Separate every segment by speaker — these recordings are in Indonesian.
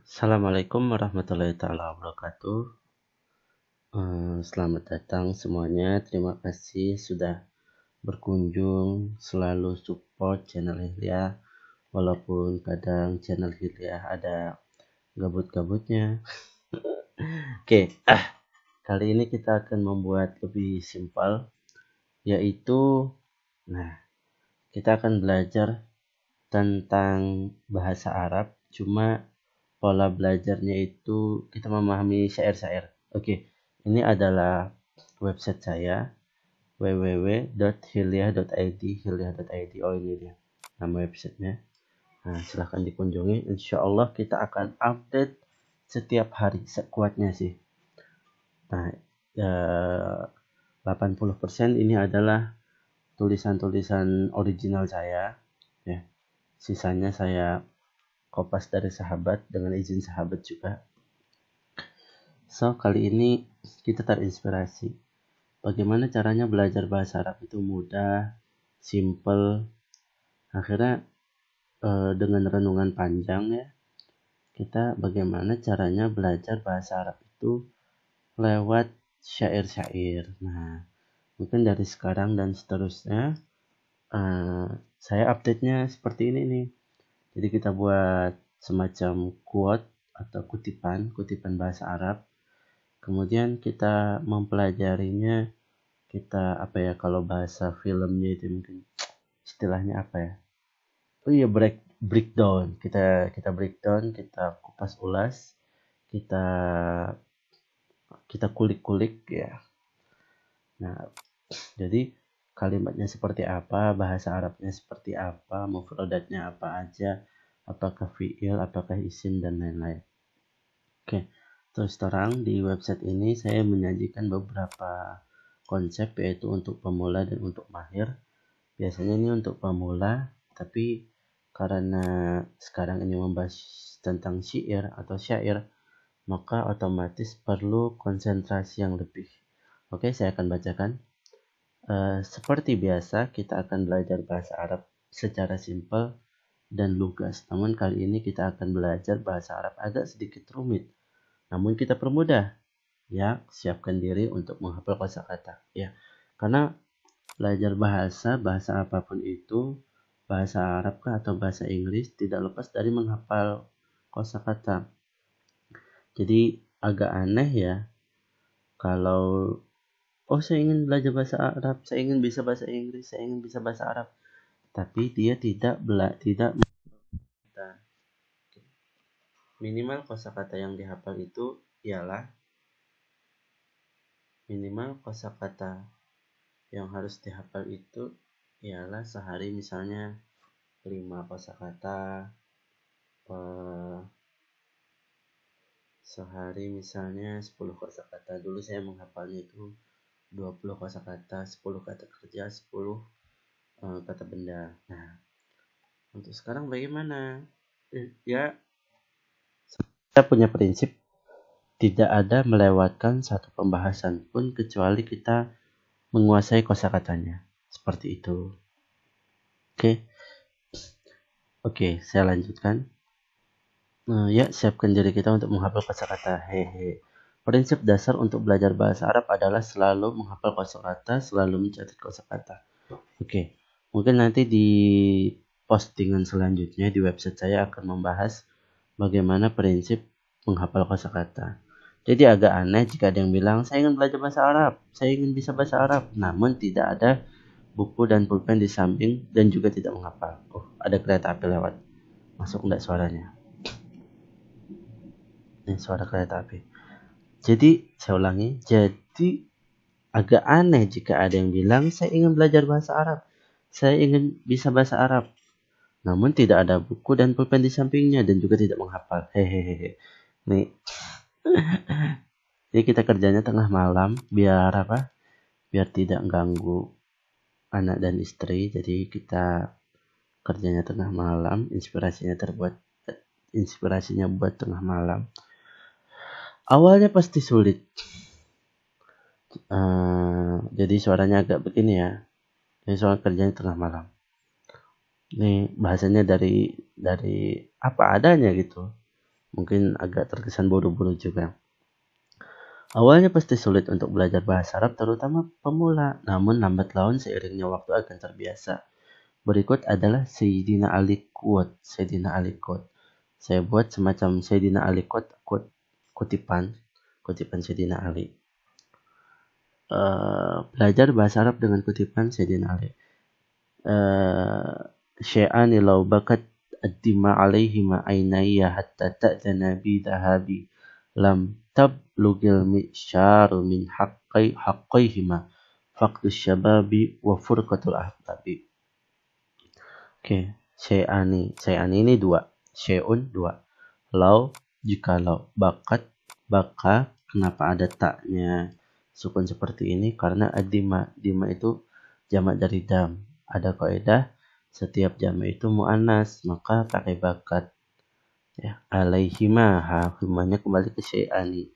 Speaker 1: Assalamualaikum warahmatullahi taala wabarakatuh. Selamat datang semuanya. Terima kasih sudah berkunjung, selalu support channel Hilya. Walaupun kadang channel Hilya ada gabut-gabutnya. Oke, kali ini kita akan membuat lebih simpel, yaitu, kita akan belajar tentang bahasa Arab. Cuma pola belajarnya itu kita memahami syair-syair. Oke, ini adalah website saya www.hilyah.id. Oh, ini dia nama websitenya. Nah, silahkan dikunjungi. Insya Allah kita akan update setiap hari sekuatnya sih. Nah, 80% ini adalah tulisan-tulisan original saya, ya. Sisanya saya kopas dari sahabat dengan izin sahabat juga. So, kali ini kita terinspirasi. Bagaimana caranya belajar bahasa Arab itu mudah, simple. Akhirnya dengan renungan panjang ya, kita bagaimana caranya belajar bahasa Arab itu lewat syair-syair. Nah, mungkin dari sekarang dan seterusnya saya update-nya seperti ini nih. Jadi kita buat semacam quote atau kutipan bahasa Arab. Kemudian kita mempelajarinya, kita kalau bahasa filmnya itu mungkin istilahnya apa ya? Oh iya, breakdown. Kita breakdown, kita kupas ulas, kita kita kulik-kulik ya. Nah, jadi kalimatnya seperti apa, bahasa Arabnya seperti apa, mufradatnya apa aja, apakah fiil, apakah isim, dan lain-lain. Oke, terus terang di website ini saya menyajikan beberapa konsep, yaitu untuk pemula dan untuk mahir. Biasanya ini untuk pemula, tapi karena sekarang ini membahas tentang syair atau syair, maka otomatis perlu konsentrasi yang lebih. Oke, saya akan bacakan. Seperti biasa, kita akan belajar bahasa Arab secara simpel dan lugas. Namun kali ini kita akan belajar bahasa Arab agak sedikit rumit. Namun kita permudah. Ya, siapkan diri untuk menghafal kosakata. Ya, karena belajar bahasa apapun itu, bahasa Arab kah atau bahasa Inggris, tidak lepas dari menghafal kosakata. Jadi agak aneh ya kalau saya ingin belajar bahasa Arab, saya ingin bisa bahasa Inggris, saya ingin bisa bahasa Arab, tapi dia tidak minimal kosakata yang dihafal itu ialah sehari misalnya 5 kosakata, sehari misalnya 10 kosakata. Dulu saya menghafalnya itu 20 kosakata, 10 kata kerja, 10 kata benda. Nah, untuk sekarang bagaimana? Ya, kita punya prinsip tidak ada melewatkan satu pembahasan pun kecuali kita menguasai kosakatanya. Seperti itu. Oke, saya lanjutkan. Ya, siapkan diri kita untuk menghafal kosakata. Prinsip dasar untuk belajar bahasa Arab adalah selalu menghafal kosakata, selalu mencatat kosakata. Oke, mungkin nanti di postingan selanjutnya di website saya akan membahas bagaimana prinsip menghafal kosakata. Jadi agak aneh jika ada yang bilang, saya ingin belajar bahasa Arab, saya ingin bisa bahasa Arab, namun tidak ada buku dan pulpen di samping dan juga tidak menghafal. Ada kereta api lewat. Masuk enggak suaranya? Ini suara kereta api. Jadi, saya ulangi. Jadi, agak aneh jika ada yang bilang, saya ingin belajar bahasa Arab, saya ingin bisa bahasa Arab, namun tidak ada buku dan pulpen di sampingnya dan juga tidak menghafal. Nih. Jadi kita kerjanya tengah malam biar apa? Biar tidak ganggu anak dan istri. Jadi kita kerjanya tengah malam, inspirasinya buat tengah malam. Awalnya pasti sulit. Jadi suaranya agak begini ya. Ini soal kerjanya tengah malam. Nih bahasanya dari apa adanya gitu. Mungkin agak terkesan buru-buru juga. Awalnya pasti sulit untuk belajar bahasa Arab, terutama pemula. Namun lambat laun seiringnya waktu akan terbiasa. Berikut adalah Sayyidina Ali quote. Sayyidina Ali quote. Saya buat semacam Sayyidina Ali quote, kutipan Sayyidina Ali. Belajar bahasa Arab dengan kutipan Sayyidina Ali. Syai'ani law bakat ad-dima alaihima aynaya hatta ta'dana bi dhahabi lam tablugil mi'syaru min haqqaihima faqdus syababi wa furqatul ahbabi. Oke, syai'ani ini dua, syai'un dua, law jikalau, bakat baka, kenapa ada taknya sukun seperti ini? Karena ad-dima itu jamak dari dam. Ada kaidah setiap jamak itu muannas, maka pakai bakat. Ya, alaihima, himanya kembali ke syai'ani.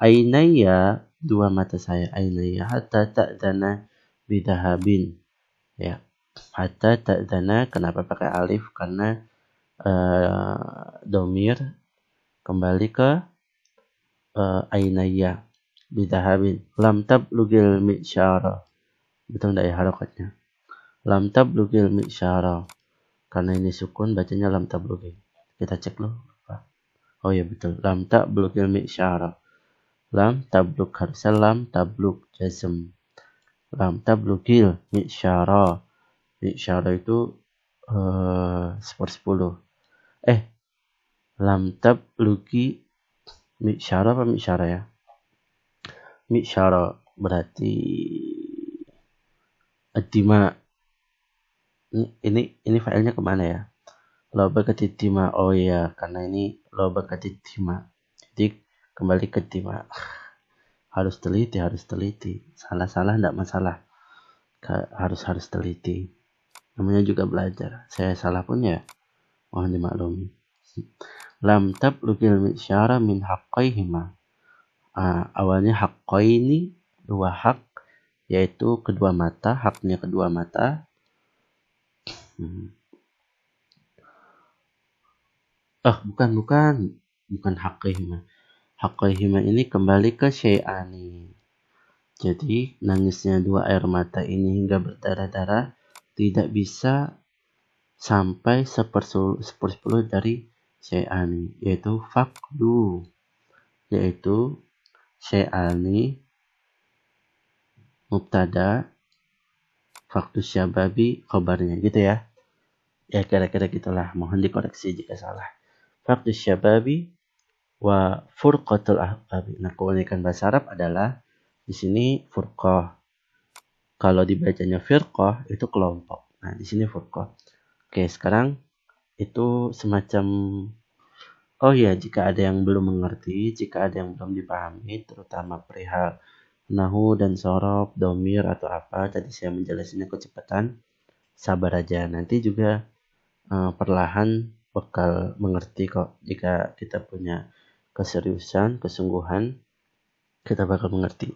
Speaker 1: Ainaya, dua mata saya, ainaya hatta ta'dana bidahabin. Ya, hatta ta'dana, kenapa pakai alif? Karena domir kembali ke ainaya bidahabin. Lam tablugil mi'syara, betul enggak ya harokatnya? Lam tablugil mi'syara, karena ini sukun bacanya lam tablugil. Kita cek loh. Oh ya betul, lam tablugil mi'syara. Lam tablug, harusnya lam tablug jazm. Lam tablugil mi'syara. Mi'syara itu 1/10. Lam tablugi mi'syara apa mi'syara ya? Mi'syara berarti ad-dima. Ini filenya kemana ya? Loba ketitima. Oh ya, karena ini loba ketitima. Jadi kembali ke dima. Harus teliti. Salah enggak masalah. Harus teliti. Namanya juga belajar. Saya salah pun ya mohon dimaklumi. Lam tablugil mi'syara min haqqaihima. Awalnya haqqaini, dua hak, yaitu kedua mata, haknya kedua mata. Bukan haqqaihima. Haqqaihima ini kembali ke syai'ani. Jadi nangisnya dua air mata ini hingga berdarah-darah tidak bisa sampai 1/10 dari syai'ani, yaitu faqdu, yaitu syai'ani mubtada, faqdu syababi khabarnya, gitu ya. Ya kira-kira gitulah, mohon dikoreksi jika salah. Faqdu syababi wa furqatul ahbabi. Nah, keunikan bahasa Arab adalah di sini furqah. Kalau dibacanya firqah itu kelompok. Nah, di sini furqah. Oke, sekarang itu semacam jika ada yang belum mengerti, jika ada yang belum dipahami, terutama perihal nahu dan sorof, domir atau apa, tadi saya menjelaskannya kecepatan, sabar aja. Nanti juga perlahan bakal mengerti kok. Jika kita punya keseriusan, kesungguhan, kita bakal mengerti.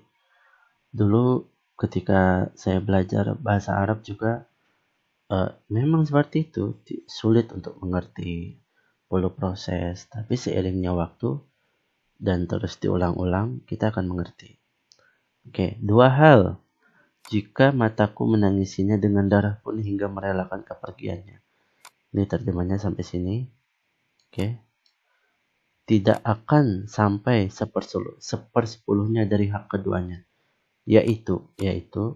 Speaker 1: Dulu ketika saya belajar bahasa Arab juga memang seperti itu, sulit untuk mengerti, perlu proses, tapi seiringnya waktu dan terus diulang-ulang, kita akan mengerti. Oke, dua hal. Jika mataku menangisinya dengan darah pun hingga merelakan kepergiannya. Ini terjemahnya sampai sini. Oke. Tidak akan sampai 1/10 dari hak keduanya. Yaitu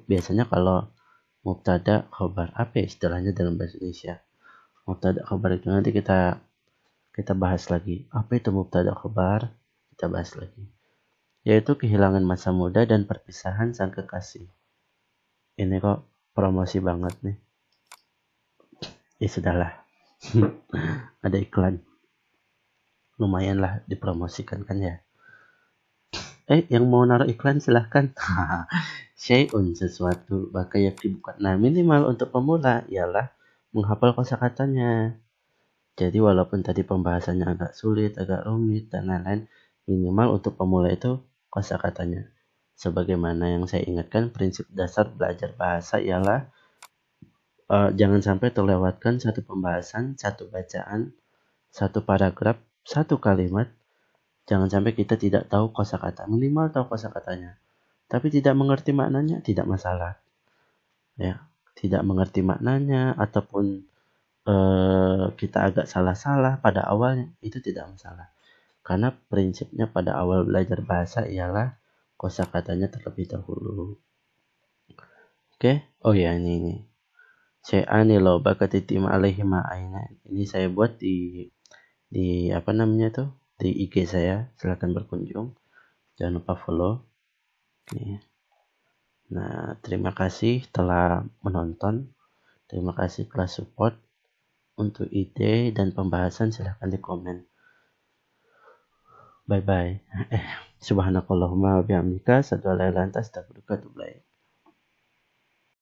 Speaker 1: biasanya kalau mubtada khabar, apa ya istilahnya dalam bahasa Indonesia? Mubtada khabar itu nanti kita bahas lagi. Apa itu mubtada khabar? Kita bahas lagi. Yaitu kehilangan masa muda dan perpisahan sang kekasih. Ini kok promosi banget nih. Ya sudahlah. Ada iklan. Lumayan lah dipromosikan kan ya. Yang mau naruh iklan silahkan. Syai'un, sesuatu, maka yakti bukan. Nah, minimal untuk pemula ialah menghafal kosakatanya. Jadi walaupun tadi pembahasannya agak sulit, agak rumit dan lain-lain, minimal untuk pemula itu kosakatanya. Sebagaimana yang saya ingatkan, prinsip dasar belajar bahasa ialah jangan sampai terlewatkan satu pembahasan, satu bacaan, satu paragraf satu kalimat, jangan sampai kita tidak tahu kosakata. Minimal tahu kosakatanya, tapi tidak mengerti maknanya, tidak masalah. Ya, tidak mengerti maknanya ataupun kita agak salah-salah pada awalnya, itu tidak masalah. Karena prinsipnya pada awal belajar bahasa ialah kosakatanya terlebih dahulu. Oke? Oh ya, ini. Syai'ani lo bakatitim alaihi ma'aina. Ini saya buat di apa namanya tuh? Di IG saya. Silakan berkunjung. Jangan lupa follow. Nih. Nah, terima kasih telah menonton. Terima kasih telah support. Untuk ide dan pembahasan silahkan di komen. Bye bye. Subhanakallahumma wa bihamdika asyhadu an la ilaha illa anta astaghfiruka wa atubu ilaik.